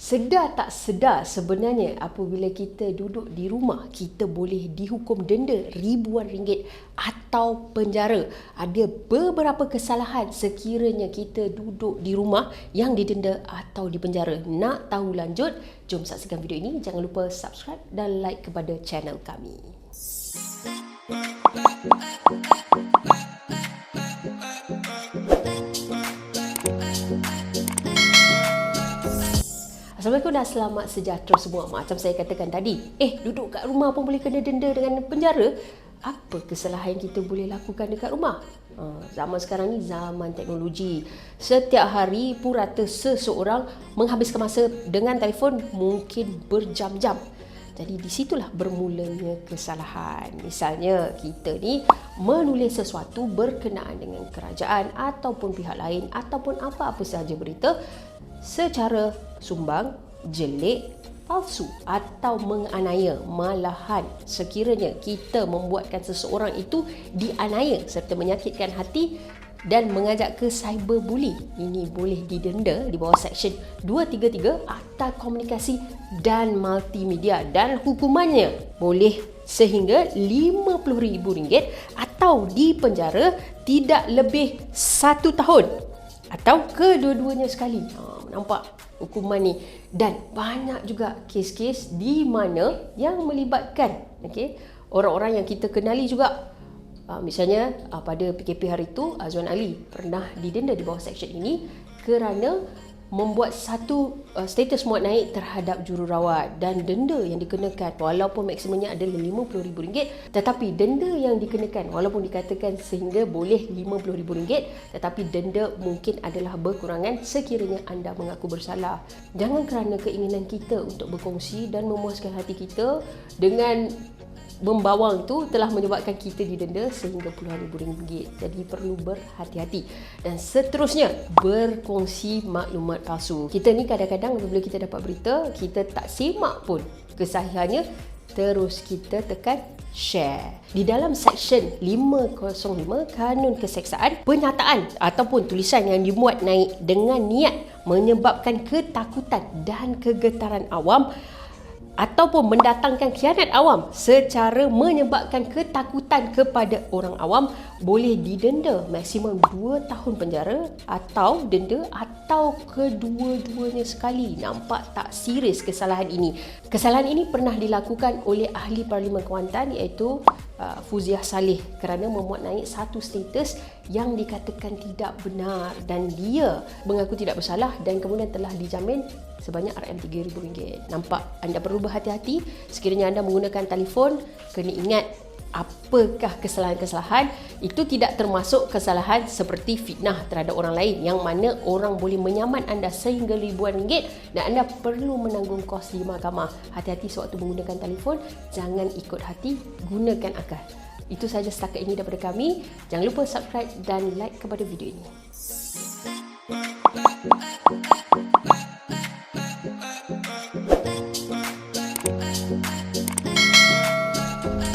Sedar tak sedar sebenarnya apabila kita duduk di rumah, kita boleh dihukum denda ribuan ringgit atau penjara. Ada beberapa kesalahan sekiranya kita duduk di rumah yang didenda atau dipenjara. Nak tahu lanjut? Jom saksikan video ini. Jangan lupa subscribe dan like kepada channel kami. Assalamualaikum dan selamat sejahtera semua. Macam saya katakan tadi, duduk kat rumah pun boleh kena denda dengan penjara. Apa kesalahan kita boleh lakukan dekat rumah? Zaman sekarang ni zaman teknologi. Setiap hari purata seseorang menghabiskan masa dengan telefon mungkin berjam-jam. Jadi di situlah bermulanya kesalahan. Misalnya kita ni menulis sesuatu berkenaan dengan kerajaan ataupun pihak lain ataupun apa-apa sahaja berita secara sumbang, jelek, palsu atau menganiaya. Malahan sekiranya kita membuatkan seseorang itu dianiaya serta menyakitkan hati dan mengajak ke cyberbully, ini boleh didenda di bawah Seksyen 233 Akta Komunikasi dan Multimedia, dan hukumannya boleh sehingga RM50,000 atau dipenjara tidak lebih 1 tahun atau kedua-duanya sekali. Nampak hukuman ni? Dan banyak juga kes-kes di mana yang melibatkan orang-orang yang kita kenali juga. Misalnya pada PKP hari itu, Azwan Ali pernah didenda di bawah seksyen ini kerana membuat satu status muat naik terhadap jururawat, dan denda yang dikenakan walaupun maksimumnya adalah RM50,000, tetapi denda yang dikenakan walaupun dikatakan sehingga boleh RM50,000, tetapi denda mungkin adalah berkurangan sekiranya anda mengaku bersalah. Jangan kerana keinginan kita untuk berkongsi dan memuaskan hati kita dengan membawang itu telah menyebabkan kita didenda sehingga puluhan ribu ringgit. Jadi perlu berhati-hati. Dan seterusnya, berkongsi maklumat palsu. Kita ni kadang-kadang apabila kita dapat berita, kita tak semak pun kesahihannya, terus kita tekan share. Di dalam Seksyen 505 Kanun Keseksaan, pernyataan ataupun tulisan yang dimuat naik dengan niat menyebabkan ketakutan dan kegetaran awam ataupun mendatangkan khianat awam secara menyebabkan ketakutan kepada orang awam boleh didenda maksimum 2 tahun penjara atau denda atau kedua-duanya sekali. Nampak tak serius kesalahan ini? Kesalahan ini pernah dilakukan oleh ahli Parlimen Kuantan iaitu Fuziah Saleh kerana memuat naik satu status yang dikatakan tidak benar, dan dia mengaku tidak bersalah dan kemudian telah dijamin sebanyak RM3,000. Nampak? Anda perlu berhati-hati sekiranya anda menggunakan telefon. Kena ingat apakah kesalahan-kesalahan itu. Tidak termasuk kesalahan seperti fitnah terhadap orang lain yang mana orang boleh menyaman anda sehingga ribuan ringgit dan anda perlu menanggung kos di mahkamah. Hati-hati sewaktu menggunakan telefon, jangan ikut hati, gunakan akal. Itu sahaja setakat ini daripada kami. Jangan lupa subscribe dan like kepada video ini.